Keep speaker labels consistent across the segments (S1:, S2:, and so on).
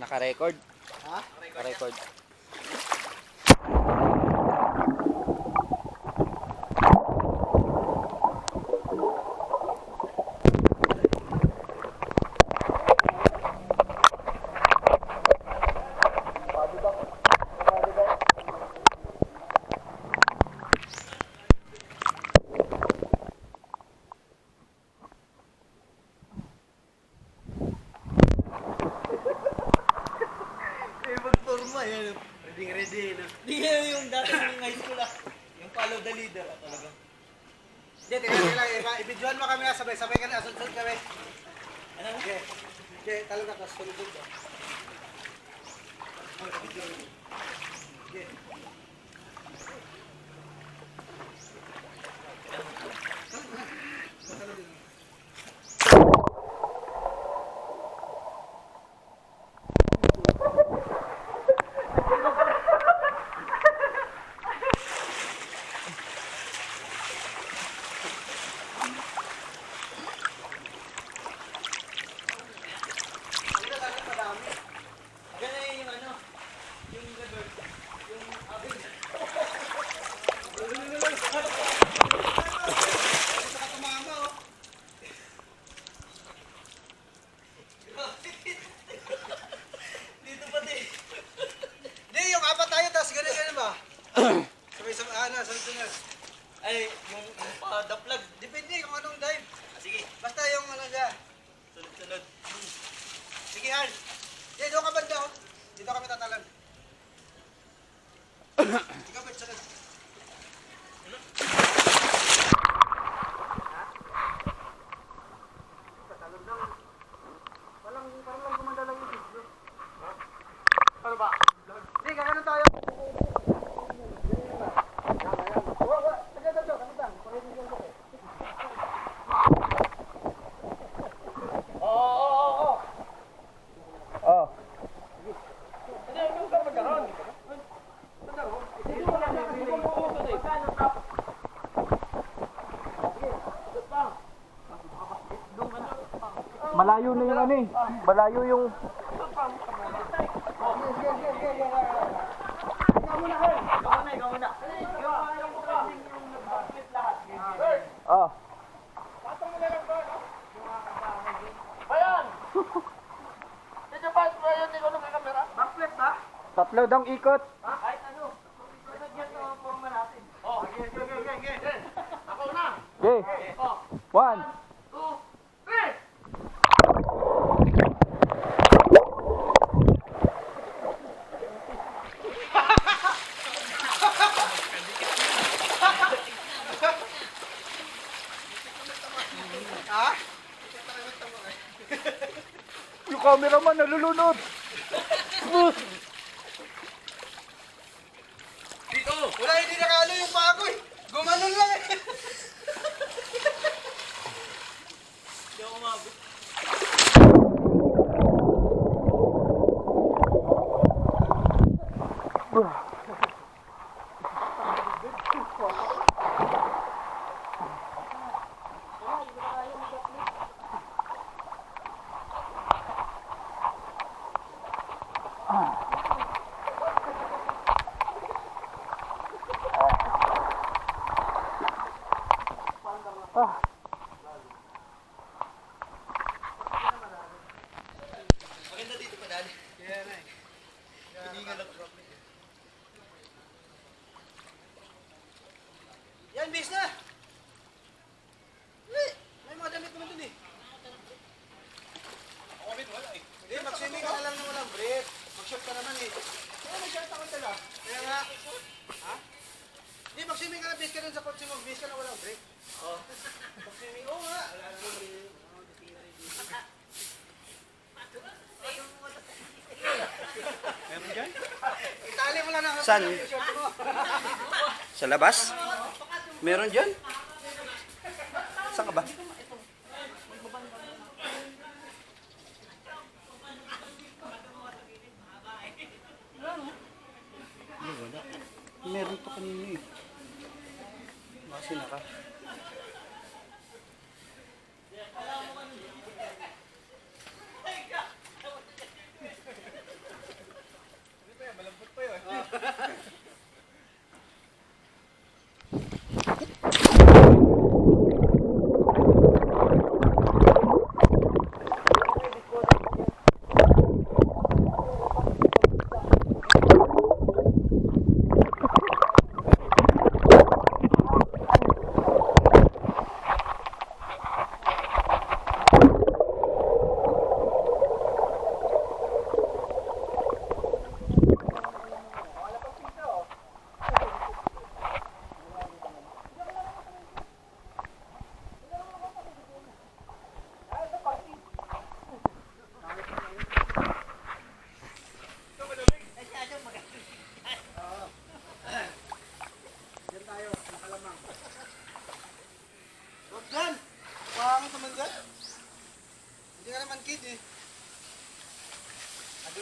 S1: Naka-record.
S2: Ha?
S1: Naka-record.
S2: Magporma yan. Ready.
S3: Hindi yan yung dati yung high school ah. Yung follow the leader ah, talaga.
S2: Hindi, tingnan. Ibidyohan mo kami, sabay-sabay ka na, sunod kami.
S3: Ano?
S2: Okay. Okay, talaga ka, sunod ka. Okay.
S3: Ganun yung ano, yung reverse, yung abig. Dito pati.
S2: Hindi, yung apat tayo, tapos ganun ba? Sabay-sabay, sunod.
S3: Ay, yung pa-daplag.
S2: Depende kung anong dive.
S3: Sige,
S2: Basta yung ano dyan.
S3: sunod-sunod.
S2: Sige, Han. Hindi, doon ka banda, oh. Dito kami tatalan. Ikaw ba, sunod. Parang lang gumanda lang yung video. Ano ba? Hindi, gaganon tayo.
S1: Oh. Malayo na yung ano eh. Malayo yung...
S3: Ikaw muna.
S1: Oh.
S2: Backflip ba?
S1: Tatlo dang ikot.
S3: Kahit ano, sunod yan sa forma natin. Oh,
S2: Okay.
S3: ako na.
S1: Okay.
S3: Oh,
S1: 1.
S3: 2, 3.
S2: Ha?
S1: Yung cameraman nalulunod.
S3: Dito.
S2: Wala, hindi nakalo yung paa ko eh. Gumanon lang eh.
S3: Hindi ako umabot. Maganda dito pa dali.
S2: Kaya na eh.
S3: Hiningal ako.
S2: Yan, bis na. May mga damit naman dun eh.
S3: Ako rin wala eh.
S2: Hindi, mag-swimming ka na lang na walang brief. Mag-short ka naman eh. Kaya mag-short ako dala. Kaya nga. Ha? Hindi, mag-swimming ka na, bis ka dun sa kotse mo. Bis ka na walang brief.
S3: Oh.
S2: Mag-swimming, oo nga. Wala naman eh.
S1: Meron dyan?
S2: Itali mo lang na.
S1: Saan?
S2: Short mo.
S1: Sa labas? Meron dyan? Saan ka ba? Wala. Meron to kanina eh. Kasi naka.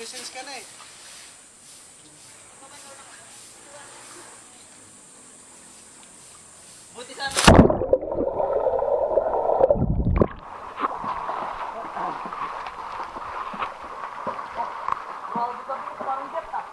S2: license ka na eh.
S3: Buti sana. Parang jet ah.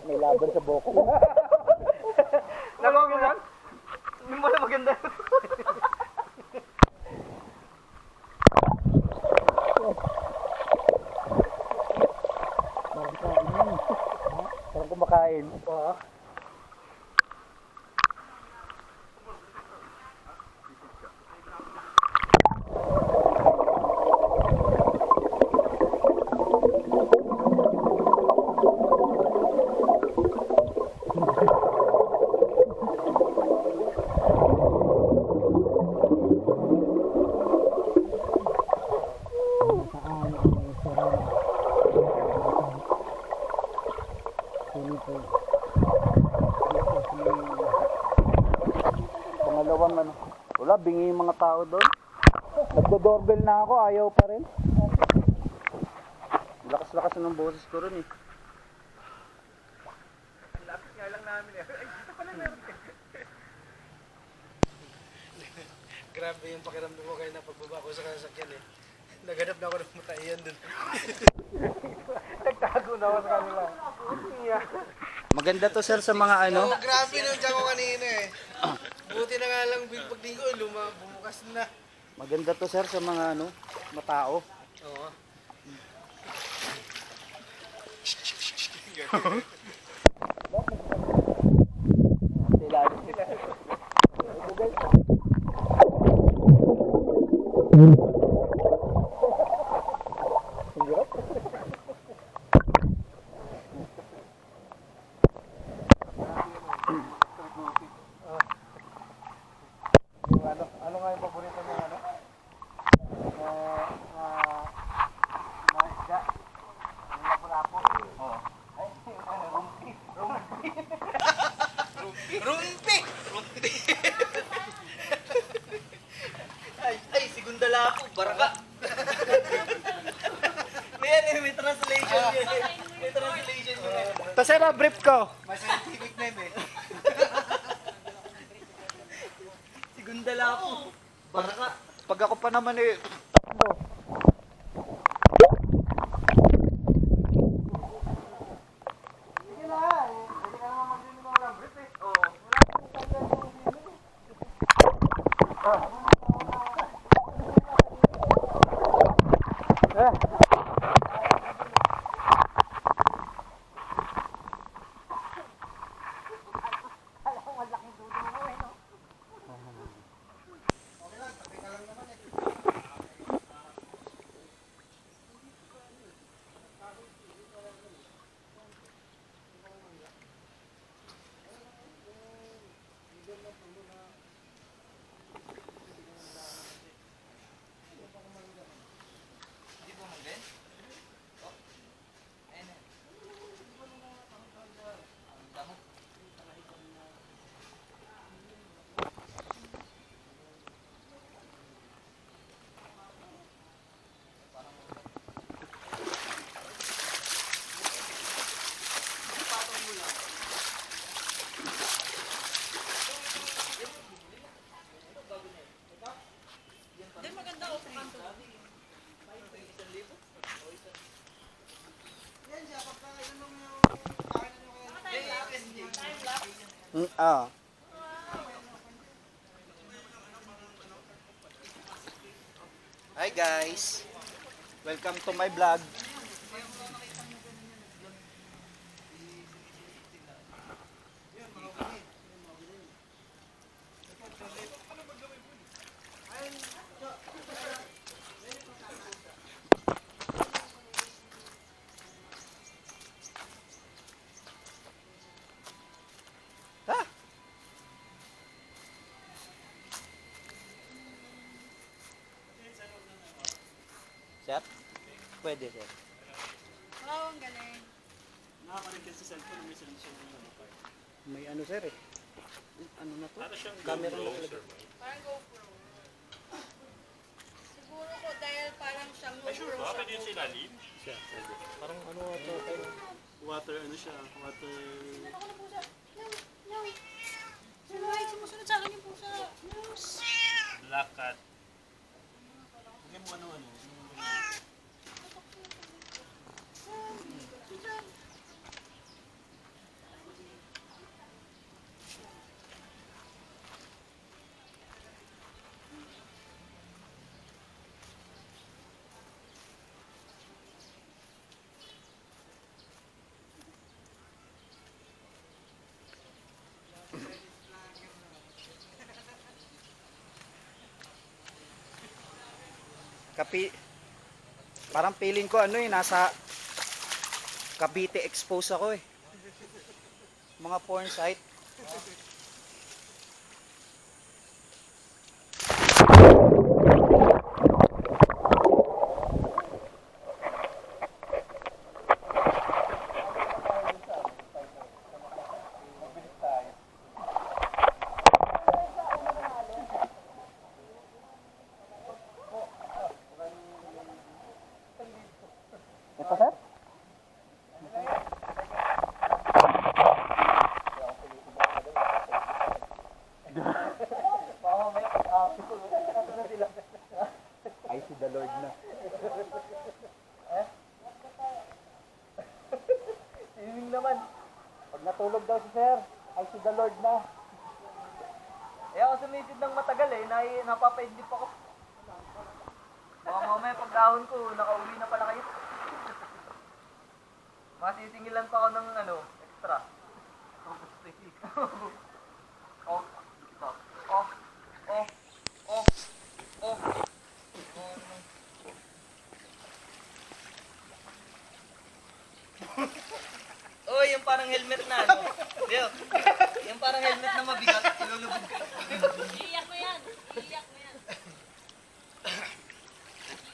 S1: May laban sa boko.
S3: Nagawa mo yan? Hindi mo na maganda.
S1: Parang kumakain.
S3: Oo.
S1: Pangalawang ano. Wala, bingi yung mga tao doon. Nagdo-doorbell na ako, ayaw pa rin. Lakas-lakas ng boses ko rin eh.
S3: Lapit nga lang namin eh. Ay, dito pala meron.
S2: Grabe yung pakiramdam ko kayo na pagbaba ko sa sasakyan eh. Naghanap na ako ng mataiyan dun.
S3: Nagtago na ako sa kanila.
S1: Maganda to sir sa mga ano.
S2: Oh, grabe nung tiyan ko kanina eh. Buti na nga lang pagtingin ko, bumukas na.
S1: Maganda to sir sa mga ano, matao.
S2: Oo.
S3: Ano nga yung paborito ng ano? Isda. Yung lapu-lapu. Oo. Ay, rumpi.
S2: Rumpi!
S3: Ay, segunda lapu. Baraka. May translation yun. May translation yun.
S1: Ta sir, brief ko.
S2: May scientific name eh.
S3: Segunda lapu. Baraka.
S1: Pag ako pa naman eh,
S2: Sige na eh. Hindi ka naman maglinis ng walang brief eh.
S3: Oo.
S2: Ah. Hi guys. Welcome to my vlog. Ah. Sir? Pwede, sir.
S4: Oo, ang galing.
S1: May ano sir eh. Ano na to?
S2: Camera na talaga.
S4: Parang GoPro. Siguro ko dahil parang siyang GoPro siya.
S1: Parang ano to kayo.
S5: Water, ano siya, water...
S4: Ako na pusa. No, no. Sino ay sumusunod sa akin yung pusa? No.
S5: Black cat. Hindi mo ano.
S2: Parang feeling ko ano eh, nasa Cavite Expose ako eh. Mga porn site. Ito sir? I see the Lord na. Sining naman. Pag natulog daw si sir, I see the Lord na.
S3: Eh ako sumisid ng matagal eh, napapaidlip ako. Baka mamaya pagdahon ko, nakauwi na pala kayo. Masisingilan pa ako ng ano, extra. Oh, oh, oh, oh, oh, oh. Oh, yung parang helmet na ano. Leo, yung parang helmet na mabigat, ilulubog ka.
S4: Iiyak mo yan. Iiyak mo yan.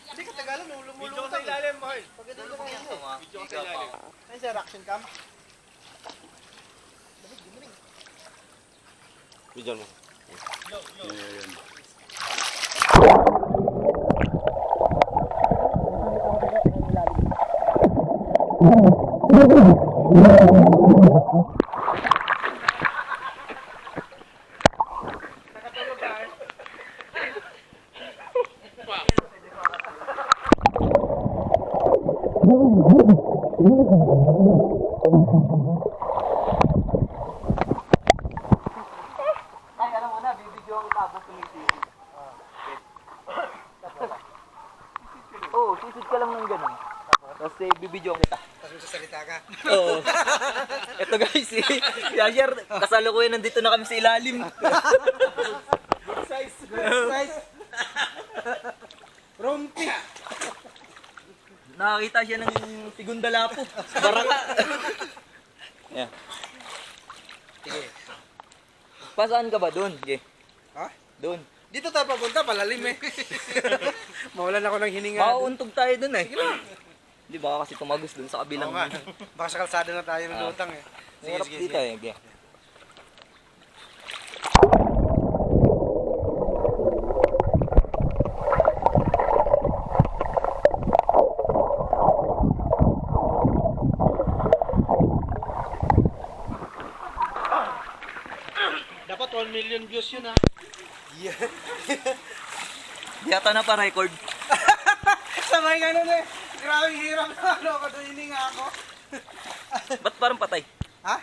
S2: Hindi ka tagalan,
S5: Video ko
S2: lumulutang.
S5: sa ilalim, Mahal.
S3: Ilulubog yan to, ma.
S5: Video ko sa ilalim.
S2: Ay sir, action cam.
S5: Video mo.
S3: Ay, alam mo na, bibidyo ang itabos tumitigil. Oo, sisid ka lang ng ganun. Tapos bibidyo kita.
S2: Tapos magsasalita ka.
S3: Oo. Eto guys, si Yasher, kasalukuyan nandito na kami sa ilalim.
S2: Size. Size. Rumpi.
S3: Nakakita siya ng Tigundalapo. Baraka. Yeah.
S2: Sige.
S3: Pasaan ka ba doon? Okay.
S2: Ha?
S3: Doon.
S2: Dito tayo papunta, palalim eh. Mawalan ako ng hininga.
S3: Mauuntog tayo doon eh. Di ba kasi tumagos doon sa kabilang.
S2: Oo nga. Baka sa kalsada na tayo nalutang eh.
S3: Sige, dito eh. Okay.
S5: Dapat 1 million views yun ha.
S3: Di ata na pa-record.
S2: Sabay ganun eh. Grabe hirap na ano ako doon hininga ako.
S3: Ba't parang patay?
S2: Ha?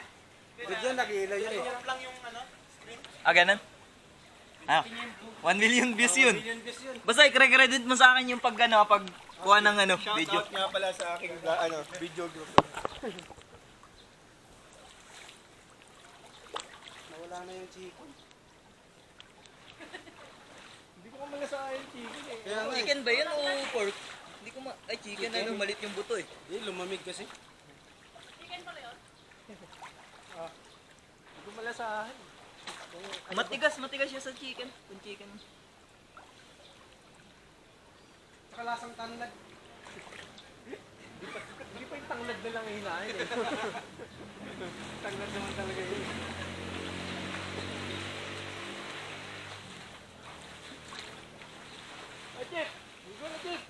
S2: Video nag-iilaw yun eh.
S3: Ah, ganun? Ah, 1 million views yun.
S2: Million views yun.
S3: Basta i-credit mo sa akin yung pag kuha ng video.
S5: Shoutout nga pala sa aking video group.
S2: Nawala na yung chicken.
S5: Hindi ko kamalasahan yung chicken eh.
S2: Kaya nga eh.
S3: Chicken ba yun o pork? Hindi ko ay chicken, malit yung buto eh.
S2: Lumamig kasi.
S4: Chicken pala yun?
S5: Hindi ko malasahan.
S3: Matigas siya sa chicken. Kung chicken.
S2: Saka lasang tanlad.
S5: Hindi pa yung tanglad na lang hinahin eh. Tanglad naman talaga yun. Ajit! Huwag na Ajit!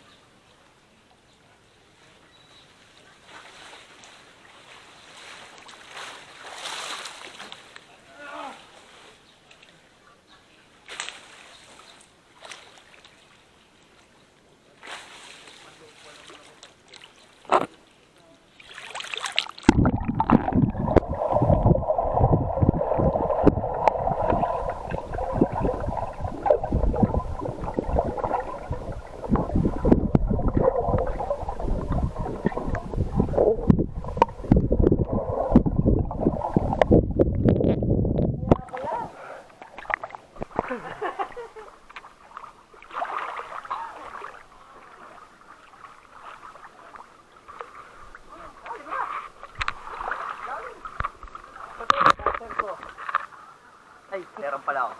S3: Ay, meron pala ako.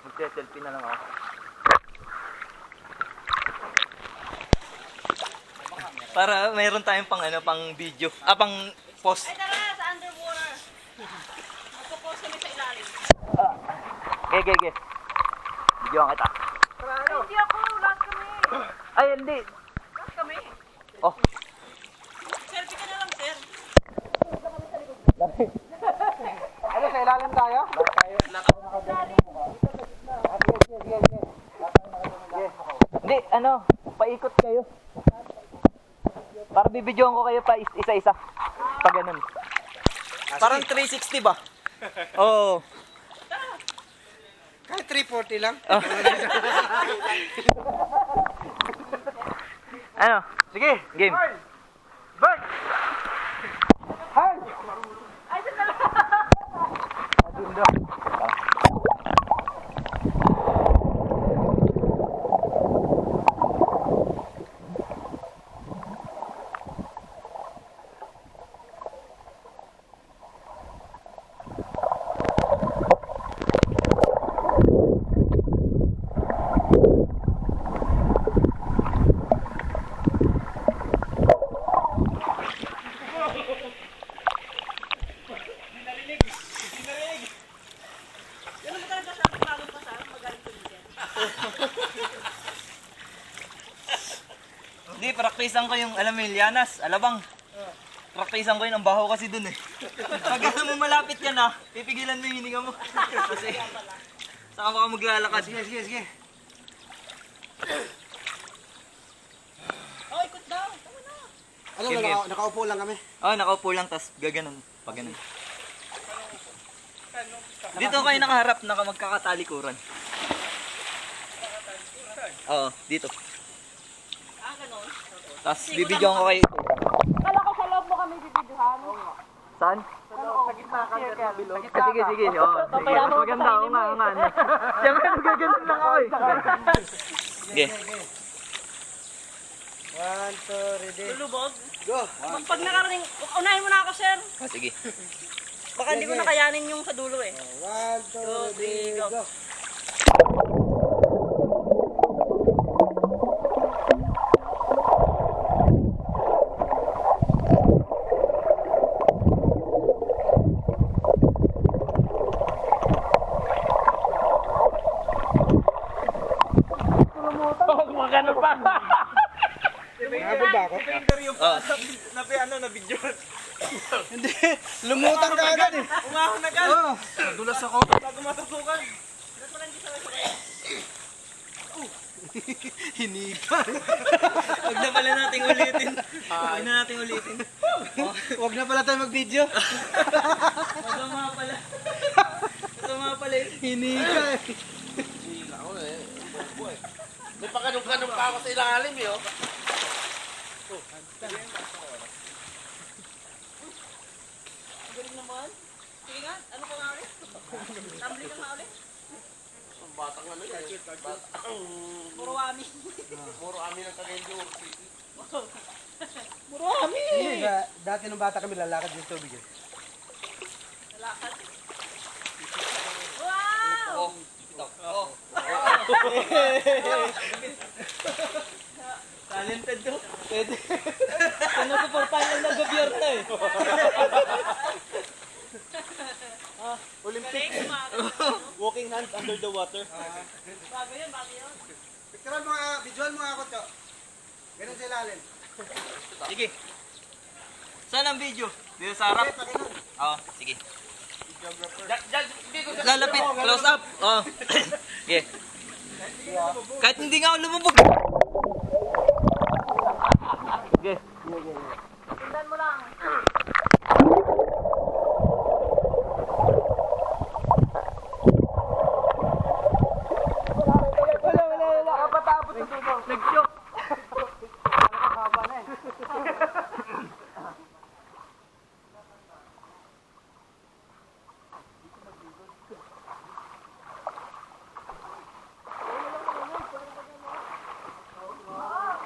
S3: Magse-selfie na lang ako. Para mayroon tayong pang video. Pang post.
S4: Ay, tara, sa underwater. Magpo-post kami sa ilalim.
S3: Okay. Videoan kita.
S4: Ay, hindi ako. Lahat kami.
S3: Ay, hindi.
S4: Lahat kami.
S3: Oh.
S4: Selfie ka na lang, sir.
S2: Ano, sa ilalim tayo?
S3: Hindi, paikot kayo. Para bibidyoan ko kayo pa isa-isa. Pag ganun. Parang 360 ba? Oo.
S2: Kahit 340 lang.
S3: Oh. Sige, game.
S2: Bird! Hi!
S4: Ay, sir, lang. Ganun mo talaga siya. Pagod pa sa magaling tumigil.
S3: Hindi, praktisan ko yung, alam mo yung lianas, alabang. Praktisan ko yun, ang baho kasi dun eh. Pag mo malapit ka na, pipigilan mo yung hininga mo. Kasi, saka ka maglalakad.
S2: Sige.
S4: Oh, ikot daw. Tama na.
S2: Ano,
S3: Game.
S2: nakaupo lang kami.
S3: Nakaupo lang, tas gaganon. Pag ganun. Dito kayo nakaharap, magkakatalikuran. Oo, dito.
S4: Ah, ganun.
S3: Tas bibidyoan ko kayo.
S4: Kala ko sa loob mo kami bibidyohan.
S3: Saan?
S2: Sa gitna ka, sa below.
S3: Sige. Oo, sige. Mas maganda, oo nga. Siyempre, magaganon lang ako eh. Sige.
S2: 1, 2, ready.
S4: Lulubog.
S2: Go!
S4: Pag nakarating, unahin mo na ako, sir.
S3: Sige.
S4: Baka hindi ko nakayanin yung sa dulo eh.
S2: 1, 2, 3, go! Nabod ba ako? Hindi, lumutang ka agad eh.
S5: Umahon na agad!
S2: Oh, nadulas ako.
S5: Bago matutukan!
S2: Hiniga.
S3: Huwag na pala nating ulitin. Huwag na nating ulitin.
S2: Huwag na pala tayo mag-video.
S3: Masama pala. Masama pala yun.
S2: Hiniga eh.
S5: May pakanong-kanong pa ako sa ilalim eh, oh.
S4: Ang galing naman. Sige nga, ano ka nga ulit? Tumbling ka nga ulit?
S5: Ang batang ano yun. Batang...
S4: Puro wami.
S5: Muro amin ang Cagayan de Oro City.
S4: Puro wami!
S2: Dati nung bata kami lalakad yung tubig eh.
S4: Lalakad. Wow!
S3: Talented to. Pwede. Sinusuportahan lang ng gobyerno eh.
S4: Olympic.
S3: Walking hands under the water.
S4: Bago yun, bago yun.
S2: Picturean mo nga, visual mo nga ako, Cho. Ganun sa ilalim.
S3: Sige. Saan ang video? Dito sa harap?
S2: Okay, pakinon.
S3: Oo, sige. Lalapit, close up. Oo. Sige. Kahit hindi nga ako lumubog. Sige.
S4: Sundan mo lang.
S3: Wala. Kapatapos na tubo. Nag-shock.
S2: Haba na eh.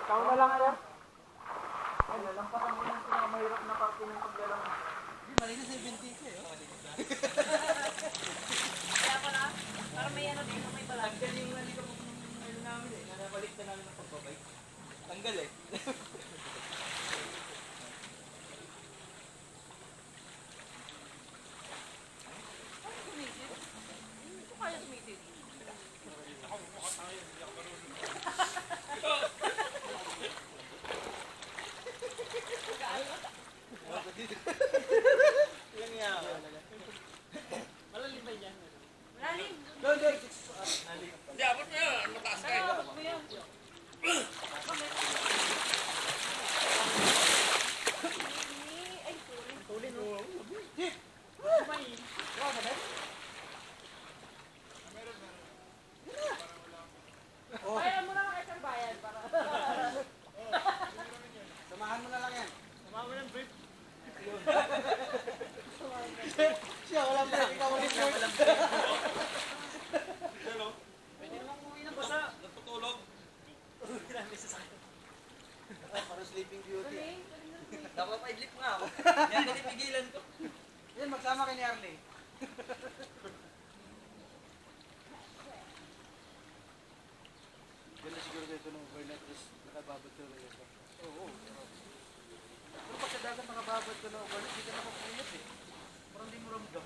S2: Ikaw na lang yan. Ay, lalampasan mo yung pinakamahirap na parte ng paglalang. Hindi, mali na 70 ko eh.
S4: Kaya pala, para may ano dito, may balag.
S3: Tanggal yung nalika po ng namin eh. Nanabalik na namin ng pagbabay. Tanggal eh.
S4: Hindi ko kaya sumisid. Malalim.
S2: Doon, doon.
S5: Hindi, abot mo yan. Mataas ka eh.
S4: Kaya, abot mo yan. Ay, sorry. Kaya mo na kay Sir Bayan para.
S2: Samahan mo na lang yan.
S3: Samahan mo ng brief.
S2: Siya, wala pa. Ikaw ulit mo.
S3: Pwede naman umuwi ng basa. Nagtutulog.
S2: Para sleeping beauty.
S3: Napapaidlip nga ako. Yan, nalipigilan ko.
S2: Yan, magsama kay ni Arley. Ganda siguro dito nung overnight, tapos nakababad ko rin ito. Oo. Pero pag sa dagat nakababad ko na overnight, hindi ka nakapulot eh. Parang di mo ramdam.